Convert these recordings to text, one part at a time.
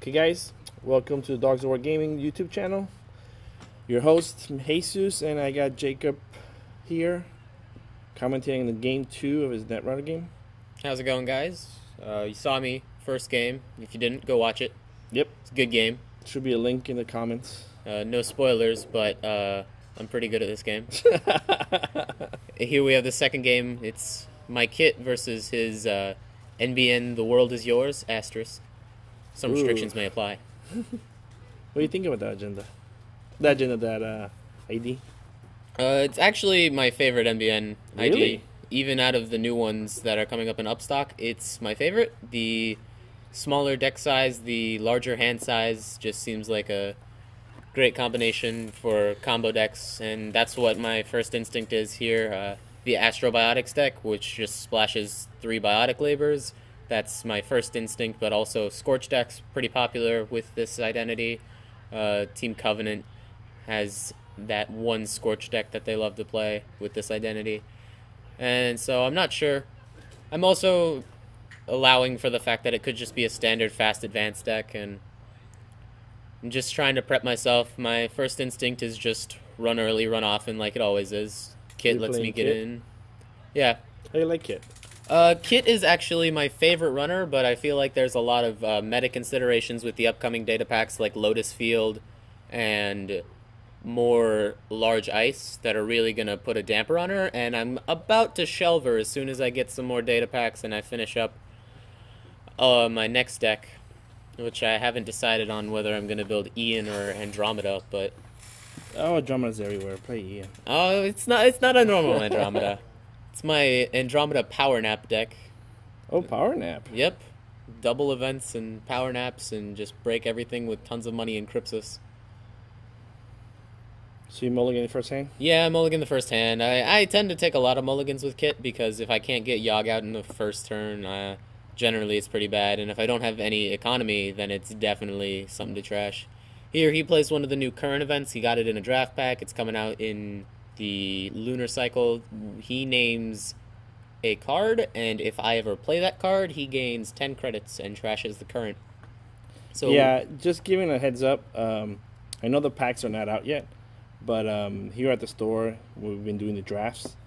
Okay, guys, welcome to the Dogs of War Gaming YouTube channel. Your host, Jesus, and I got Jacob here commenting on the game 2 of his Netrunner game. How's it going, guys? You saw me first game. If you didn't, go watch it. Yep. It's a good game. Should be a link in the comments. No spoilers, but I'm pretty good at this game. Here we have the second game. It's my Kit versus his NBN The World Is Yours, asterisk. Some restrictions may apply. What do you think about that agenda? That ID? It's actually my favorite NBN ID. Really? Even out of the new ones that are coming up in Upstock, it's my favorite. The smaller deck size, the larger hand size just seems like a great combination for combo decks, and that's what my first instinct is here. The Astrobiotics deck, which just splashes 3 Biotic Labors. That's my first instinct, but also Scorch deck's pretty popular with this identity. Team Covenant has that one Scorch deck that they love to play with this identity. And so I'm not sure. I'm also allowing for the fact that it could just be a standard fast advanced deck, and I'm just trying to prep myself. My first instinct is just run early, run often, like it always is. Kit lets me get in. Yeah. How do you like Kit? Kit is actually my favorite runner, but I feel like there's a lot of meta considerations with the upcoming data packs like Lotus Field and more large ice that are really going to put a damper on her, and I'm about to shelve her as soon as I get some more data packs and I finish up my next deck, which I haven't decided on whether I'm going to build Ian or Andromeda, but... Oh, Andromeda's everywhere. Play Ian. Oh, it's not a normal Andromeda. It's my Andromeda Power Nap deck. Oh, Power Nap. Yep. Double events and power naps and just break everything with tons of money in Crypsis. So you mulligan the first hand? Yeah, I mulligan the first hand. I tend to take a lot of mulligans with Kit because if I can't get Yogg out in the first turn, generally it's pretty bad. And if I don't have any economy, then it's definitely something to trash. Here, he plays one of the new current events. He got it in a draft pack. It's coming out in the lunar cycle. He names a card, and if I ever play that card, he gains 10 credits and trashes the current. So yeah, just giving a heads up. I know the packs are not out yet, but here at the store, we've been doing the drafts,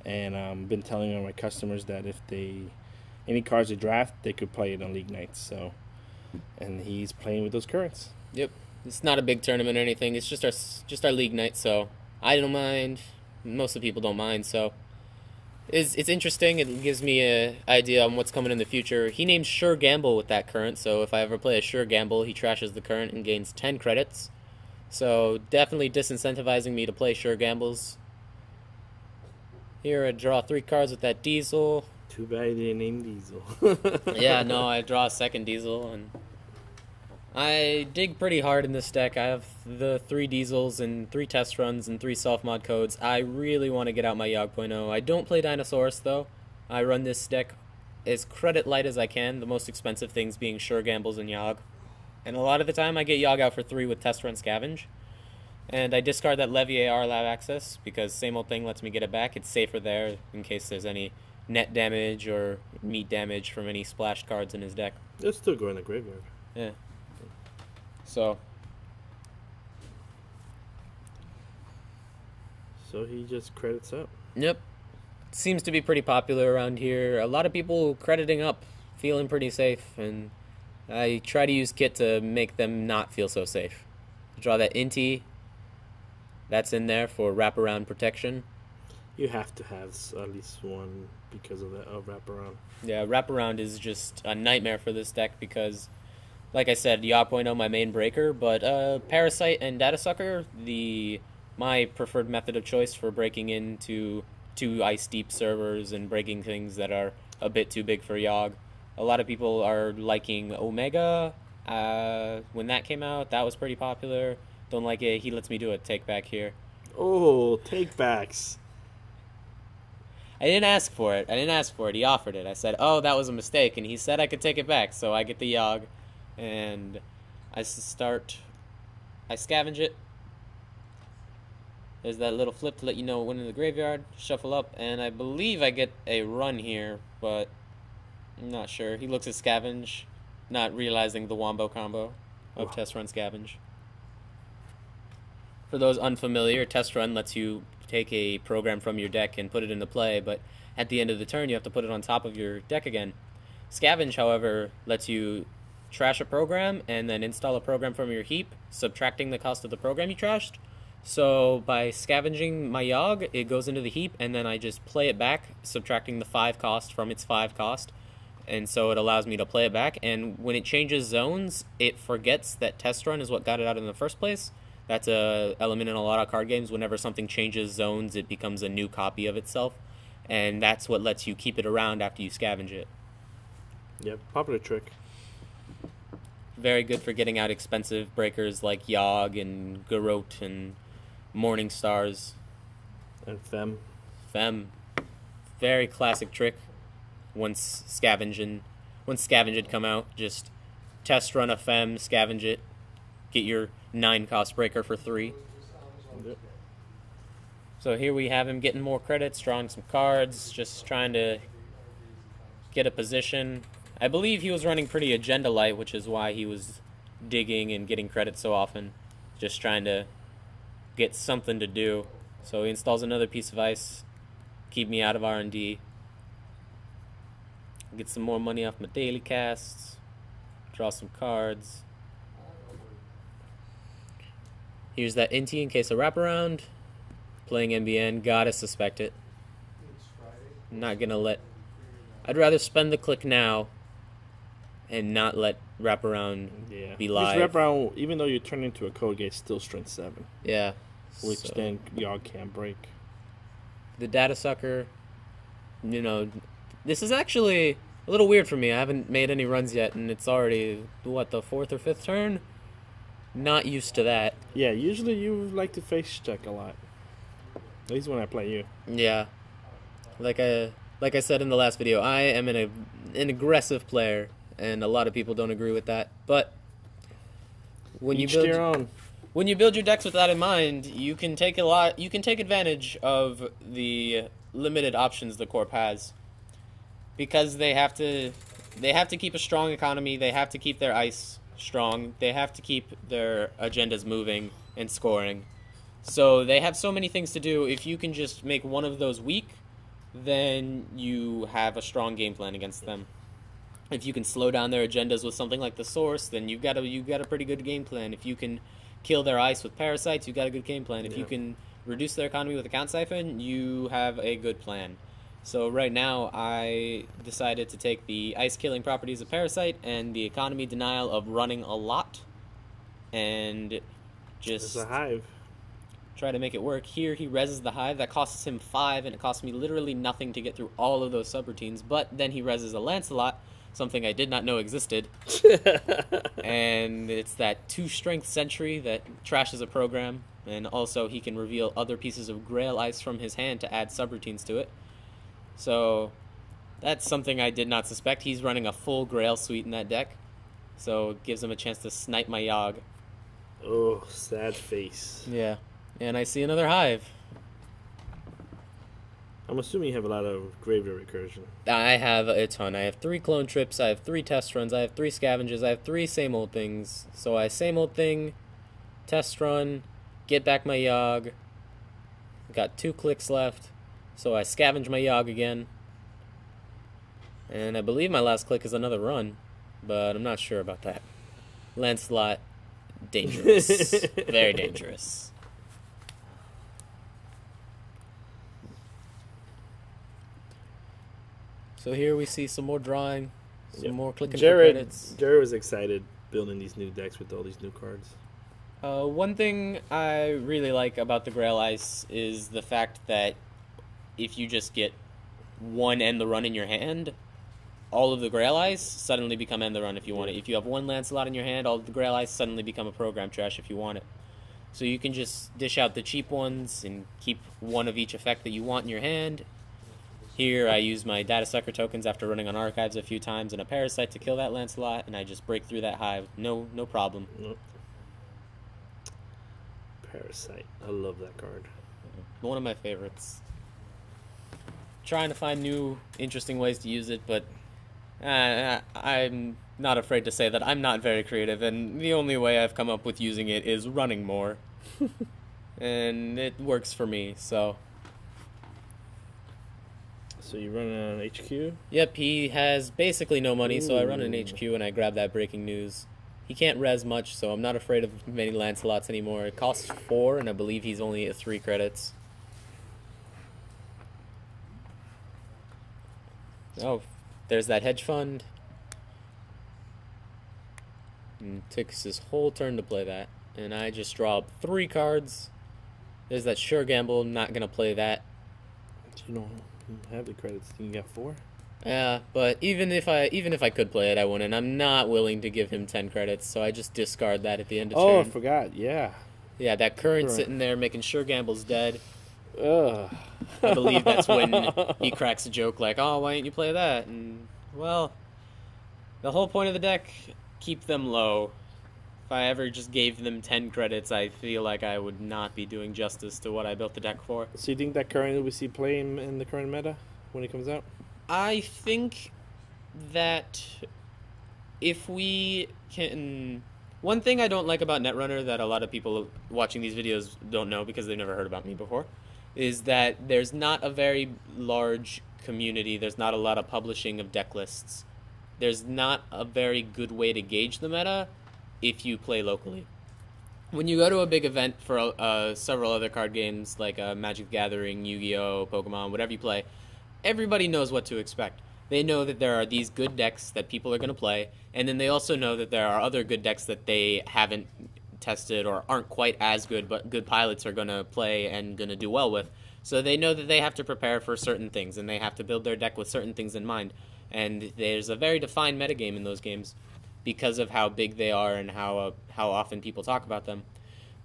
and been telling all my customers that if any cards they draft, they could play it on league nights. So, and he's playing with those currents. Yep, it's not a big tournament or anything. It's just our league night, so I don't mind. Most of the people don't mind, so it's interesting. It gives me an idea on what's coming in the future. He named Sure Gamble with that current, so if I ever play a Sure Gamble, he trashes the current and gains 10 credits. So definitely disincentivizing me to play Sure Gambles. Here I draw 3 cards with that Diesel. Too bad he didn't name Diesel. Yeah, no, I draw a second Diesel, and I dig pretty hard in this deck. I have the 3 Diesels and 3 test runs and 3 self-mod codes. I really want to get out my Yogg.0. I don't play Dinosaurus, though. I run this deck as credit light as I can, the most expensive things being Sure Gambles and Yogg. And a lot of the time, I get Yogg out for 3 with test run Scavenge. And I discard that Levy AR Lab Access, because same old thing lets me get it back. It's safer there in case there's any net damage or meat damage from any splashed cards in his deck. They'll still go in the graveyard. Yeah. So he just credits up. Yep. Seems to be pretty popular around here. A lot of people crediting up, feeling pretty safe, and I try to use Kit to make them not feel so safe. Draw that Inti. That's in there for wraparound protection. You have to have at least one because of that wraparound. Yeah, wraparound is just a nightmare for this deck because, like I said, Yogg.0 my main breaker, but Parasite and Data Sucker, my preferred method of choice for breaking into 2 Ice Deep servers and breaking things that are a bit too big for Yogg. A lot of people are liking Omega. When that came out, that was pretty popular. Don't like it. He lets me do a take back here. Oh, take backs. I didn't ask for it. He offered it. I said, oh, that was a mistake, and he said I could take it back, so I get the Yogg, and I scavenge it. There's that little flip to let you know it went in the graveyard. Shuffle up, and I believe I get a run here, but I'm not sure. He looks at scavenge, not realizing the wombo combo. of Test Run Scavenge. For those unfamiliar, Test Run lets you take a program from your deck and put it into play, but at the end of the turn you have to put it on top of your deck again. Scavenge, however, lets you trash a program and then install a program from your heap, subtracting the cost of the program you trashed. So by scavenging my Yogg, it goes into the heap, and then I just play it back, subtracting the 5 cost from its 5 cost. And so it allows me to play it back, and when it changes zones, it forgets that Test Run is what got it out in the first place. That's a element in a lot of card games. Whenever something changes zones, it becomes a new copy of itself, and that's what lets you keep it around after you scavenge it. Yep, popular trick. Very good for getting out expensive breakers like Yogg and Garrote and Morning Stars. And Fem. Fem. Very classic trick. Once Scavenge had come out, just Test Run a Fem, scavenge it, get your 9 cost breaker for 3. Yep. So here we have him getting more credits, drawing some cards, just trying to get a position. I believe he was running pretty agenda light, which is why he was digging and getting credit so often. Just trying to get something to do. So he installs another piece of ice, keep me out of R&D. Get some more money off my daily casts, draw some cards. Here's that Inti in case of wraparound. Playing NBN, gotta suspect it. Not gonna let... I'd rather spend the click now and not let wraparound be live. This wraparound, even though you turn into a code gate, still strength 7. Yeah. Which then Yogg can't break. The data sucker, you know, this is actually a little weird for me. I haven't made any runs yet, and it's already, what, the 4th or 5th turn? Not used to that. Yeah, usually you like to face check a lot. At least when I play you. Yeah. Like I said in the last video, I am an aggressive player, and a lot of people don't agree with that. But when you build their own. When you build your decks with that in mind, you can take advantage of the limited options the Corp has, because they have to keep a strong economy. They have to keep their ice strong. They have to keep their agendas moving and scoring. So they have so many things to do. If you can just make one of those weak, then you have a strong game plan against them. If you can slow down their agendas with something like the Source, then you've got a pretty good game plan. If you can kill their ice with Parasites, you've got a good game plan. If you can reduce their economy with Account Siphon, you have a good plan. So right now, I decided to take the ice-killing properties of Parasite and the economy denial of running a lot, and just It's a hive. try to make it work. Here, he reses the hive. That costs him 5, and it costs me literally nothing to get through all of those subroutines. But then he reses a Lancelot, something I did not know existed. And it's that 2-strength Sentry that trashes a program. And also, he can reveal other pieces of Grail ice from his hand to add subroutines to it. So that's something I did not suspect. He's running a full Grail suite in that deck. So it gives him a chance to snipe my Yogg. Oh, sad face. Yeah. And I see another hive. I'm assuming you have a lot of graveyard recursion. I have a ton. I have 3 clone trips, I have 3 test runs, I have 3 scavenges, I have 3 same old things. So I same old thing, test run, get back my Yogg. Got 2 clicks left. So I scavenge my Yogg again. And I believe my last click is another run, but I'm not sure about that. Lancelot, dangerous. Very dangerous. So here we see some more drawing, some more clicking for credits. Jared was excited building these new decks with all these new cards. One thing I really like about the Grail Ice is the fact that if you just get one End the Run in your hand, all of the Grail Ice suddenly become End the Run if you want it. If you have one Lancelot in your hand, all of the Grail Ice suddenly become a program trash if you want it. So you can just dish out the cheap ones and keep one of each effect that you want in your hand. Here I use my Data Sucker tokens after running on Archives a few times and a Parasite to kill that Lancelot, and I just break through that hive. No problem. Nope. Parasite. I love that card. One of my favorites. Trying to find new, interesting ways to use it, but I'm not afraid to say that I'm not very creative, and the only way I've come up with using it is running more. And it works for me, so... So you run on HQ? Yep, he has basically no money, so I run an Ooh. HQ and I grab that breaking news. He can't res much, so I'm not afraid of many Lancelots anymore. It costs 4, and I believe he's only at 3 credits. Oh, there's that hedge fund. And takes his whole turn to play that. And I just draw up 3 cards. There's that sure gamble, not gonna play that. You don't have the credits. You got 4? Yeah, but even if I could play it, I wouldn't. I'm not willing to give him 10 credits, so I just discard that at the end of turn. Oh, I forgot. Yeah. Yeah, that current Right. sitting there making sure gamble's dead. Ugh. I believe that's when he cracks a joke like, "Oh, why didn't you play that?" And well, the whole point of the deck, keep them low. If I ever just gave them 10 credits, I feel like I would not be doing justice to what I built the deck for. So you think that currently we see play in the current meta when it comes out? I think that if we can... One thing I don't like about Netrunner that a lot of people watching these videos don't know because they've never heard about me before is that there's not a very large community. There's not a lot of publishing of deck lists. There's not a very good way to gauge the meta if you play locally. When you go to a big event for several other card games like Magic the Gathering, Yu-Gi-Oh!, Pokemon, whatever you play, everybody knows what to expect. They know that there are these good decks that people are going to play, and then they also know that there are other good decks that they haven't tested or aren't quite as good, but good pilots are going to play and going to do well with. So they know that they have to prepare for certain things, and they have to build their deck with certain things in mind. And there's a very defined metagame in those games because of how big they are and how often people talk about them.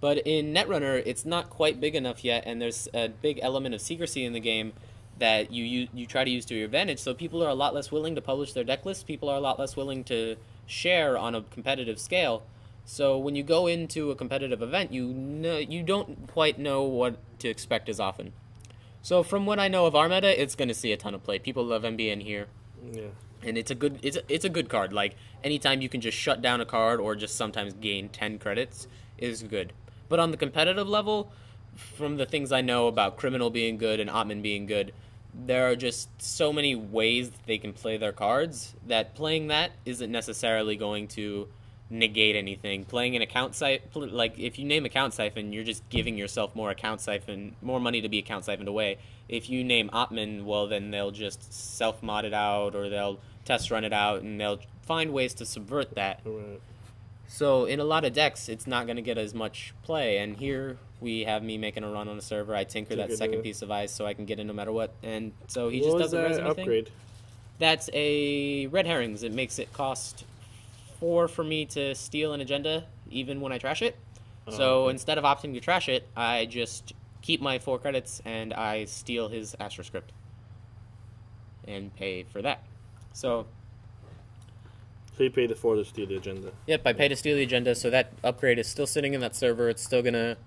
But in Netrunner, it's not quite big enough yet, and there's a big element of secrecy in the game that you try to use to your advantage, so people are a lot less willing to publish their deck lists. People are a lot less willing to share on a competitive scale. So when you go into a competitive event, you don't quite know what to expect as often. So from what I know of our meta, it's going to see a ton of play. People love NBN here. Yeah. And it's a good card. Like, anytime you can just shut down a card or just sometimes gain 10 credits is good. But on the competitive level, from the things I know about Criminal being good and Otman being good, there are just so many ways that they can play their cards that playing that isn't necessarily going to negate anything. Playing an account siphon, like if you name account siphon, you're just giving yourself more money to be account siphoned away. If you name Otman, well then they'll just self-mod it out or they'll test run it out and they'll find ways to subvert that. Right. So in a lot of decks, it's not going to get as much play. And here we have me making a run on a server. I tinker that second piece of ice so I can get in no matter what. And so he just doesn't res anything. Upgrade? That's a red herrings. It makes it cost 4 for me to steal an agenda, even when I trash it. So instead of opting to trash it, I just keep my 4 credits and I steal his Astro script and pay for that. So you pay the 4 to steal the agenda. Yep, I pay to steal the agenda, so that upgrade is still sitting in that server. It's still going to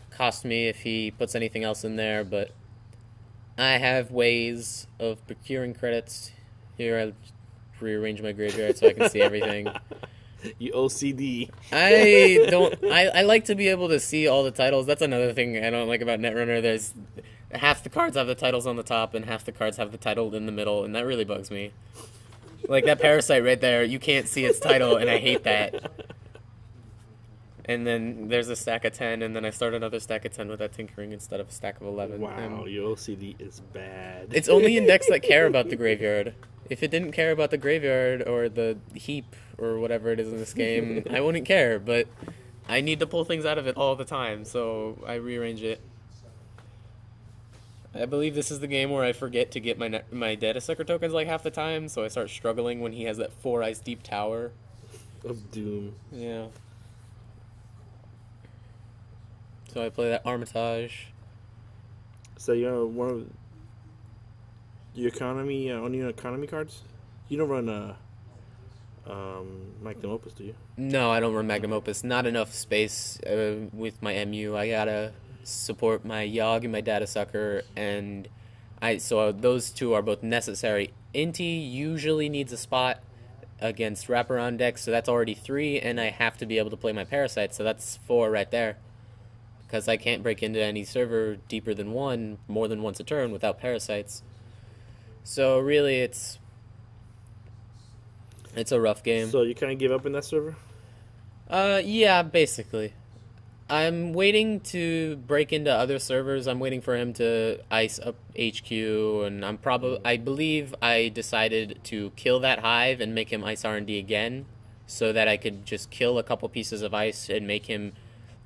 cost me if he puts anything else in there, but I have ways of procuring credits. Here, I rearrange my graveyard so I can see everything. You OCD. I like to be able to see all the titles. That's another thing I don't like about Netrunner. There's half the cards have the titles on the top and half the cards have the title in the middle, and that really bugs me. Like that Parasite right there, you can't see its title, and I hate that. And then there's a stack of 10, and then I start another stack of 10 with that tinkering instead of a stack of 11. Wow, And your OCD is bad. it's only in decks that care about the graveyard. If it didn't care about the graveyard or the heap or whatever it is in this game, I wouldn't care, but I need to pull things out of it all the time, so I rearrange it. I believe this is the game where I forget to get my Data Sucker tokens like half the time, so I start struggling when he has that 4 Ice Deep Tower. Of doom. Yeah. So I play that Armitage. So you're one of your economy, on your economy cards? You don't run Magnum Opus, do you? No, I don't run Magnum Opus. Not enough space with my MU. I gotta support my Yogg and my Data Sucker, and so those two are both necessary. Inti usually needs a spot. against wraparound decks, so that's already 3, and I have to be able to play my parasites, so that's 4 right there. Because I can't break into any server deeper than 1 more than once a turn without parasites. So really, it's a rough game. So you kind of give up in that server? Yeah, basically. I'm waiting to break into other servers. I'm waiting for him to ice up HQ, and I believe I decided to kill that hive and make him ice R&D again, so that I could just kill a couple pieces of ice and make him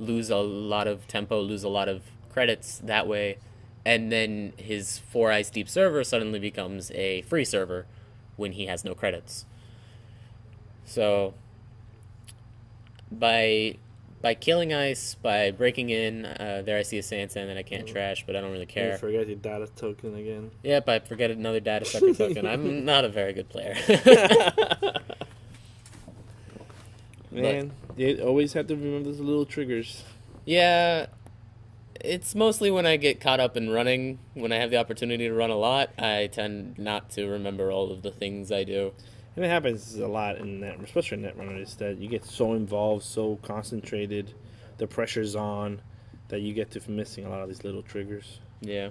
lose a lot of tempo, lose a lot of credits that way, and then his 4 ice deep server suddenly becomes a free server when he has no credits. So by killing ice, by breaking in, there I see a sand that I can't trash, but I don't really care. You forget your data token again. Yep, I forget another data sucker token. I'm not a very good player. Man, you always have to remember those little triggers. Yeah, it's mostly when I get caught up in running. When I have the opportunity to run a lot, I tend not to remember all of the things I do. And it happens a lot in Net, especially in Netrunner, is that you get so involved, so concentrated, the pressure's on, that you get to missing a lot of these little triggers. Yeah.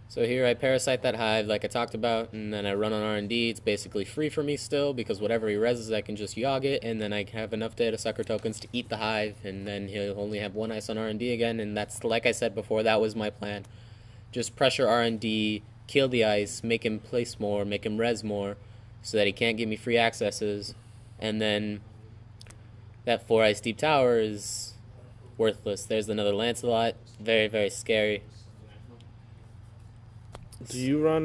So here I parasite that hive like I talked about, and then I run on R&D. It's basically free for me still, because whatever he reses I can just yog it, and then I have enough data sucker tokens to eat the hive, and then he'll only have 1 ice on R&D again, and that's, like I said before, that was my plan. Just pressure R&D, kill the ice, make him place more, make him res more, so that he can't give me free accesses, and then that 4 ice deep tower is worthless. There's another Lancelot, very, very scary. Do you run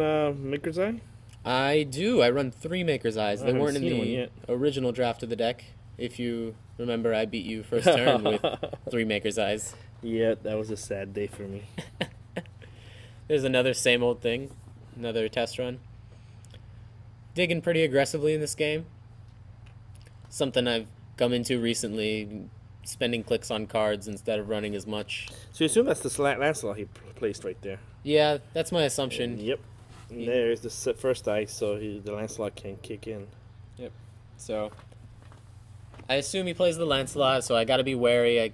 Maker's Eye? I do. I run 3 Maker's Eyes. I They haven't weren't in seen one the yet. original draft of the deck. If you remember, I beat you first turn with 3 Maker's Eyes. Yeah, that was a sad day for me. There's another same old thing. Another test run. Digging pretty aggressively in this game. Something I've come into recently, spending clicks on cards instead of running as much. So you assume that's the Lancelot he placed right there? Yeah, that's my assumption. Yep. And there's the first ice, so the Lancelot can kick in. Yep. So I assume he plays the Lancelot, so I gotta be wary. I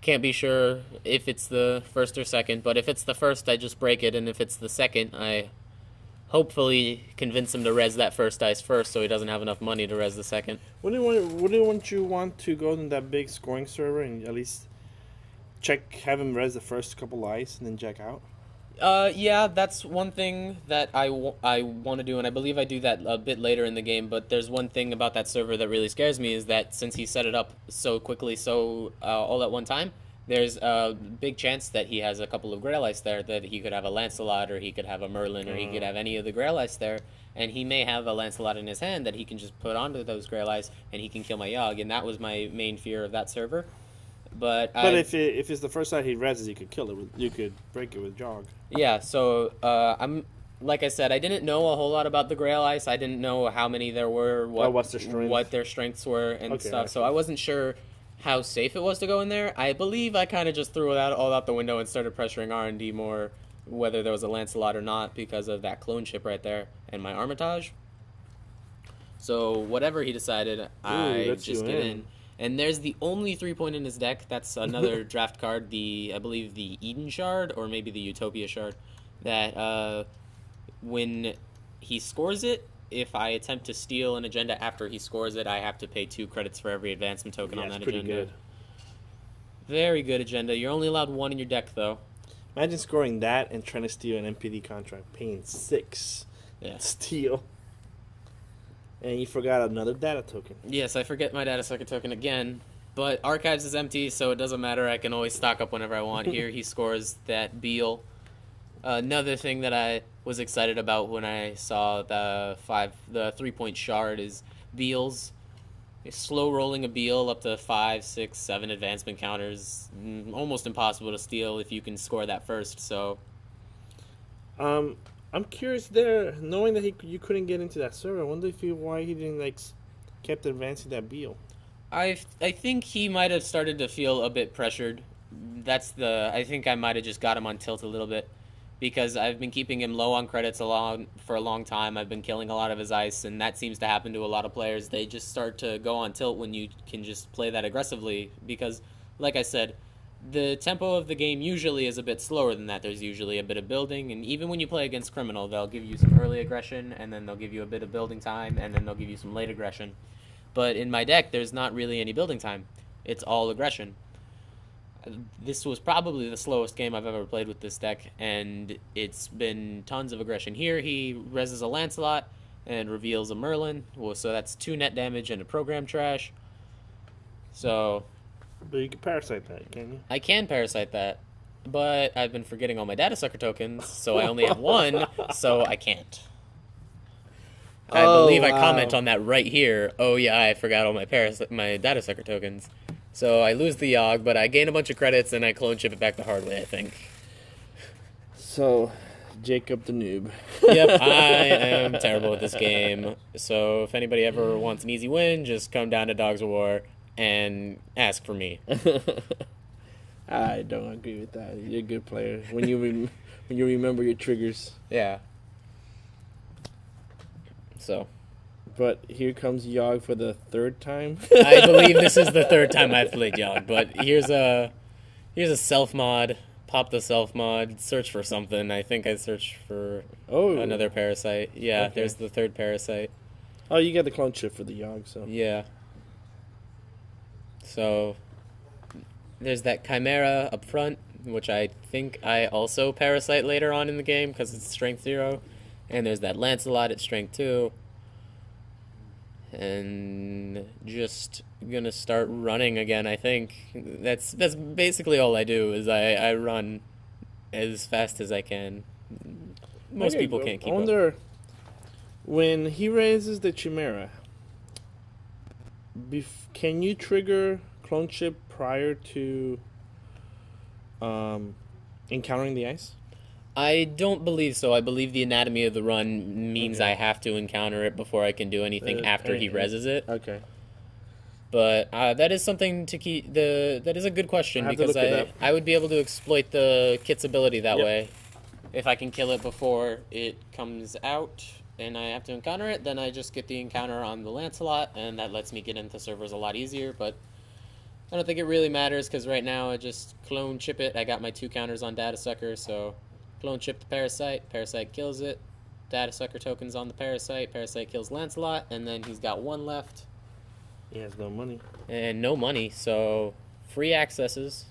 can't be sure if it's the first or second, but if it's the first, I just break it, and if it's the second, I hopefully convince him to res that first ice first, so he doesn't have enough money to res the second. Wouldn't you want to go in that big scoring server and at least have him res the first couple ice and then jack out? Yeah, that's one thing that I want to do, and I believe I do that a bit later in the game, but there's one thing about that server that really scares me, is that since he set it up so quickly, all at one time, there's a big chance that he has a couple of Grail Ice there, that he could have a Lancelot, or he could have a Merlin, or he could have any of the Grail Ice there, and he may have a Lancelot in his hand that he can just put onto those Grail Ice, and he can kill my Yogg, and that was my main fear of that server. But if it's the first time he reses, you could break it with Jog. Yeah, so I'm like I said, I didn't know a whole lot about the Grail Ice. I didn't know how many there were, what's their strength? what their strengths were, and stuff. So I wasn't sure how safe it was to go in there. I believe I kind of just threw it all out the window and started pressuring R&D more, whether there was a Lancelot or not, because of that clone ship right there and my Armitage. So whatever he decided, I just get in. And there's the only 3-point in his deck. That's another draft card, I believe the Eden Shard, or maybe the Utopia Shard, that when he scores it, if I attempt to steal an agenda after he scores it, I have to pay 2 credits for every advancement token on that agenda. Pretty good. Very good agenda. You're only allowed 1 in your deck, though. Imagine scoring that and trying to steal an MPD contract, paying 6 steal. And you forgot another data token. Yes, I forget my data sucker token again. But Archives is empty, so it doesn't matter. I can always stock up whenever I want. Here he scores that Beal. Another thing that I was excited about when I saw the 3-point shard is Beals. Slow rolling a Beal up to 5, 6, 7 advancement counters. Almost impossible to steal if you can score that first, so... I'm curious there, knowing that you couldn't get into that server. I wonder why he didn't kept advancing that Beal. I think he might have started to feel a bit pressured. I think I might have just got him on tilt a little bit, because I've been keeping him low on credits for a long time. I've been killing a lot of his ice, and that seems to happen to a lot of players. They just start to go on tilt when you can just play that aggressively because, like I said, the tempo of the game usually is a bit slower than that. There's usually a bit of building, and even when you play against Criminal, they'll give you some early aggression, and then they'll give you a bit of building time, and then they'll give you some late aggression. But in my deck, there's not really any building time. It's all aggression. This was probably the slowest game I've ever played with this deck, and it's been tons of aggression. Here, he reses a Lancelot and reveals a Merlin, well, so that's 2 net damage and a program trash. So But you can parasite that, can you? I can parasite that, but I've been forgetting all my data sucker tokens, so I only have 1, so I can't. I believe I comment on that right here. Oh yeah, I forgot all my data sucker tokens. So I lose the Yogg, but I gain a bunch of credits and I clone chip it back the hard way, I think. So, Jacob the noob. Yep, I am terrible at this game. So if anybody ever wants an easy win, just come down to Dogs of War and ask for me. I don't agree with that. You're a good player when you when you remember your triggers. Yeah. So. But here comes Yogg for the 3rd time. I believe this is the 3rd time I've played Yogg, but here's a self mod. Pop the self mod. Search for something. I think I searched for another parasite. Yeah, Okay. There's the 3rd parasite. Oh, you got the clone chip for the Yogg, so. Yeah. So there's that Chimera up front, which I think I also parasite later on in the game because it's strength 0. And there's that Lancelot at strength 2. And just gonna start running again, I think. That's basically all I do is I run as fast as I can. Most people can't keep I wonder, when he raises the Chimera, can you trigger clone chip prior to encountering the ice? I don't believe so. I believe the anatomy of the run means I have to encounter it before I can do anything after he reses it. Okay. But that is something to keep. That is a good question because I would be able to exploit the kit's ability that way. If I can kill it before it comes out and I have to encounter it, then I just get the encounter on the Lancelot, and that lets me get into servers a lot easier. But I don't think it really matters because right now I just clone chip it. I got my 2 counters on Data Sucker, so clone chip the Parasite. Parasite kills it. Data Sucker tokens on the Parasite. Parasite kills Lancelot, and then he's got 1 left. He has no money. And no money, so free accesses.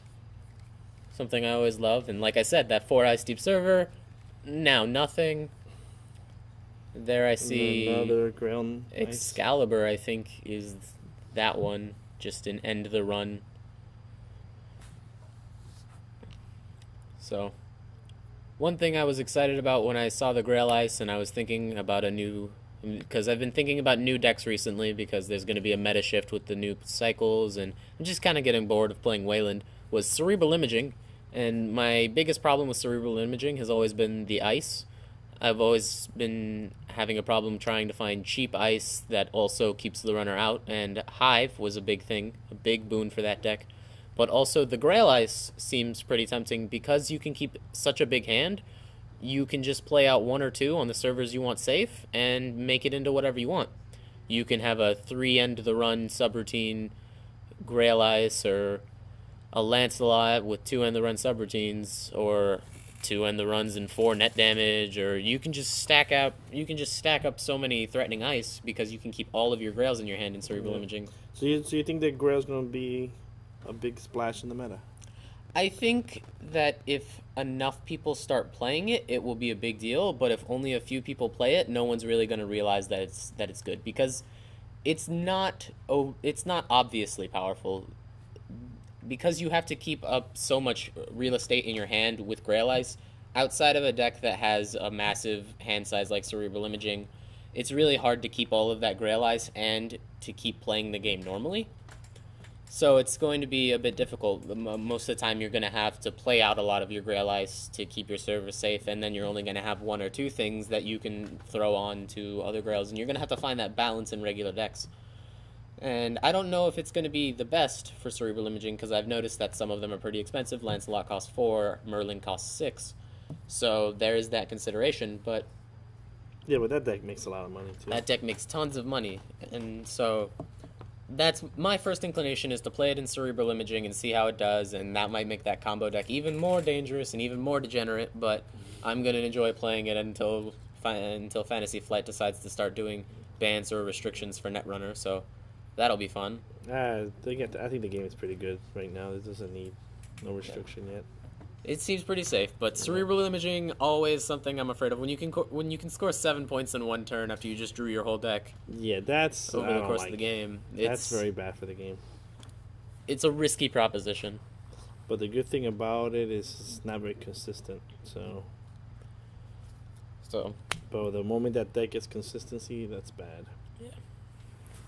Something I always love. And like I said, that 4 Ice Deep server, now nothing. There I see another Grail Excalibur, I think, is that one. Just an end of the run. So, one thing I was excited about when I saw the Grail Ice, and I was thinking about a new... because I've been thinking about new decks recently because there's going to be a meta shift with the new cycles, and I'm just kind of getting bored of playing Wayland, was Cerebral Imaging. And my biggest problem with Cerebral Imaging has always been the ice. I've always been having a problem trying to find cheap ice that also keeps the runner out, and Hive was a big thing, a big boon for that deck. But also the Grail Ice seems pretty tempting because you can keep such a big hand. You can just play out 1 or 2 on the servers you want safe and make it into whatever you want. You can have a 3 end the run subroutine Grail Ice, or a Lancelot with 2 end the run subroutines, or 2 end the runs and 4 net damage, or you can just stack up so many threatening ice because you can keep all of your Grails in your hand in Cerebral Imaging. So you think that Grail's going to be a big splash in the meta? I think that if enough people start playing it, it will be a big deal. But if only a few people play it, no one's really going to realize that it's good, because it's not obviously powerful. Because you have to keep up so much real estate in your hand with Grail Ice, outside of a deck that has a massive hand size like Cerebral Imaging, it's really hard to keep all of that Grail Ice and to keep playing the game normally. So it's going to be a bit difficult. Most of the time you're going to have to play out a lot of your Grail Ice to keep your server safe, and then you're only going to have 1 or 2 things that you can throw on to other Grails, and you're going to have to find that balance in regular decks. And I don't know if it's going to be the best for Cerebral Imaging, because I've noticed that some of them are pretty expensive. Lancelot costs 4, Merlin costs 6. So there is that consideration, but Yeah, but that deck makes a lot of money too. that deck makes tons of money, and so that's my first inclination is to play it in Cerebral Imaging and see how it does, and that might make that combo deck even more dangerous and even more degenerate, but I'm going to enjoy playing it until Fantasy Flight decides to start doing bans or restrictions for Netrunner, so that'll be fun. I think the game is pretty good right now. It doesn't need no restriction yet. It seems pretty safe, but Cerebral Imaging, always something I'm afraid of. When you can score 7 points in one turn after you just drew your whole deck Yeah, that's over the course of the game, That's very bad for the game. it's a risky proposition. But the good thing about it is it's not very consistent. So, but the moment that deck gets consistency, that's bad.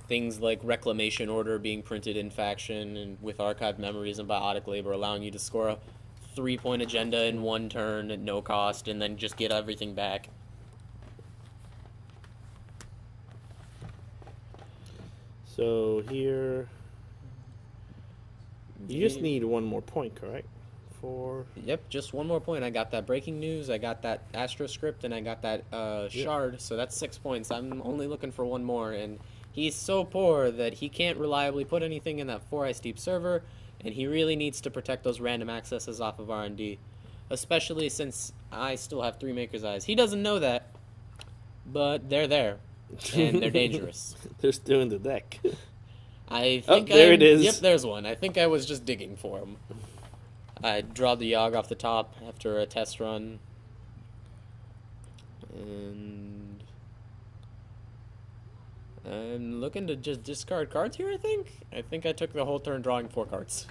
Things like Reclamation Order being printed in faction and with archived memories and biotic labor, allowing you to score a 3-point agenda in one turn at no cost and then just get everything back. So here, you just need one more point, correct? Yep, just one more point. I got that breaking news, I got that Astro script, and I got that shard, so that's 6 points. I'm only looking for one more, and he's so poor that he can't reliably put anything in that 4 Ice Deep server, and he really needs to protect those random accesses off of R&D, especially since I still have 3 Maker's Eyes. He doesn't know that, but they're there, and they're dangerous. They're still in the deck. I think there it is. Yep, there's one. I think I was just digging for him. I draw the Yogg off the top after a test run. And I'm looking to just discard cards here, I think. I think I took the whole turn drawing 4 cards.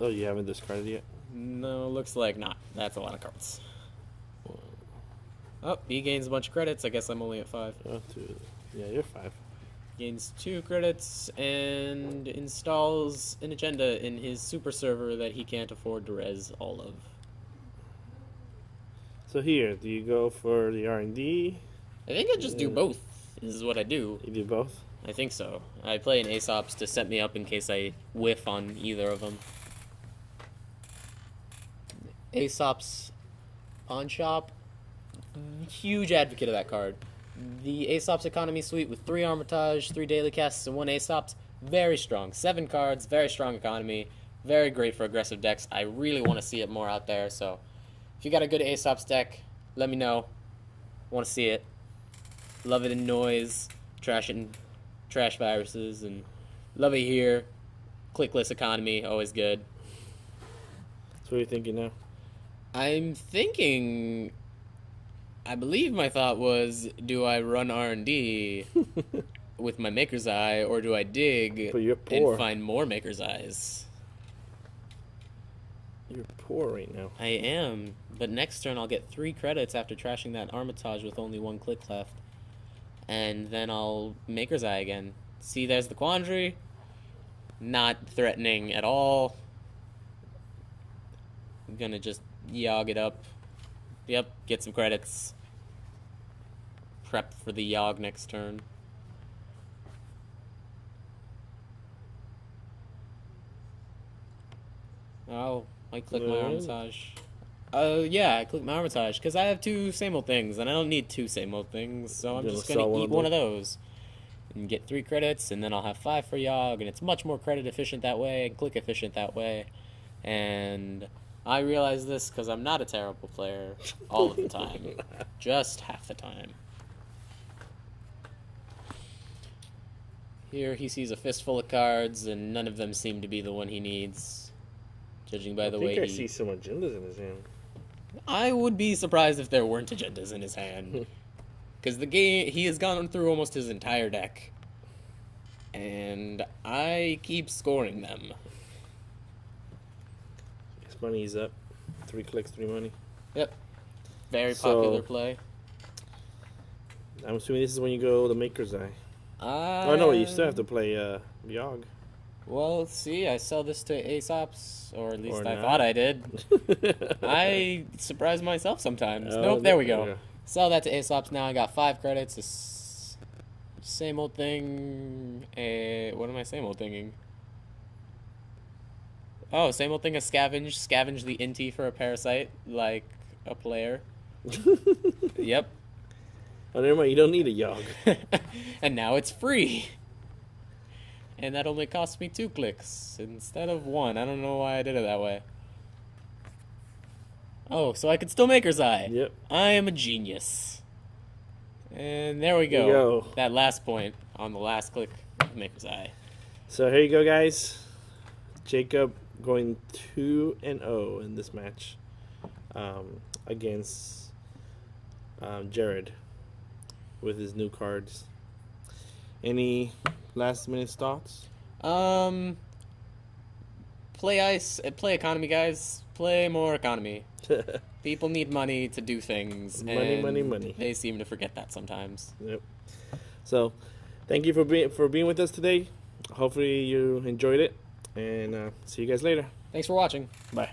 Oh, you haven't discarded yet? No, looks like not. That's a lot of cards. Oh, he gains a bunch of credits. I guess I'm only at 5. Oh, 2. Yeah, you're 5. Gains 2 credits and installs an agenda in his super server that he can't afford to res all of. So here, do you go for the R&D? I think I just do both, is what I do. You do both? I think so. I play an Aesops to set me up in case I whiff on either of them. Aesops Pawn Shop, huge advocate of that card. The Aesop's Economy Suite with 3 Armitage, 3 Daily Casts, and 1 Aesop's, very strong. 7 cards, very strong economy, very great for aggressive decks. I really want to see it more out there, so if you got a good Aesop's deck, let me know. Want to see it. Love it in noise, trash viruses, and love it here. Clickless economy, always good. So what are you thinking now? I'm thinking... I believe my thought was, do I run R&D with my Maker's Eye, or do I dig But you're poor. and find more Maker's Eyes? You're poor right now. I am, but next turn I'll get 3 credits after trashing that Armitage with only 1 click left. And then I'll Maker's Eye again. See, there's the quandary. Not threatening at all. I'm gonna just Yogg it up. Yep, get some credits. Prep for the Yogg next turn. Oh, I click my Armitage. Yeah, I click my Armitage, because I have 2 same old things, and I don't need 2 same old things, so I'm just going to eat one of those. And get 3 credits, and then I'll have 5 for Yogg, and it's much more credit efficient that way, and click efficient that way. And I realize this because I'm not a terrible player all of the time. Just half the time. Here he sees a fistful of cards, and none of them seem to be the one he needs. Judging by the way I see some agendas in his hand. I would be surprised if there weren't agendas in his hand. Because the game, he has gone through almost his entire deck. And I keep scoring them. Money's up. 3 clicks, 3 money. Yep. Very popular play. I'm assuming this is when you go the Maker's Eye. Oh no, you still have to play Yogg. Well, let's see. I sell this to Aesops, or at least I not. thought I did. I surprise myself sometimes. Nope, there we go. Sell that to Aesops. Now I got 5 credits. Same old thing. What am I same old thinging? Oh, same old thing as scavenge. Scavenge the inti for a parasite, like a player. Yep. Oh, never mind. You don't need a Yogg. And now it's free. And that only cost me 2 clicks instead of 1. I don't know why I did it that way. Oh, so I could still Maker's Eye. Yep. I am a genius. And there we There go. you go. That last point on the last click of Maker's Eye. So here you go, guys. Jacob going 2-0 in this match against Jared with his new cards. Any last minute thoughts? Play ice, play economy, guys. Play more economy. People need money to do things. Money. They seem to forget that sometimes. Yep. So, thank you for being with us today. Hopefully you enjoyed it, and see you guys later. Thanks for watching. Bye.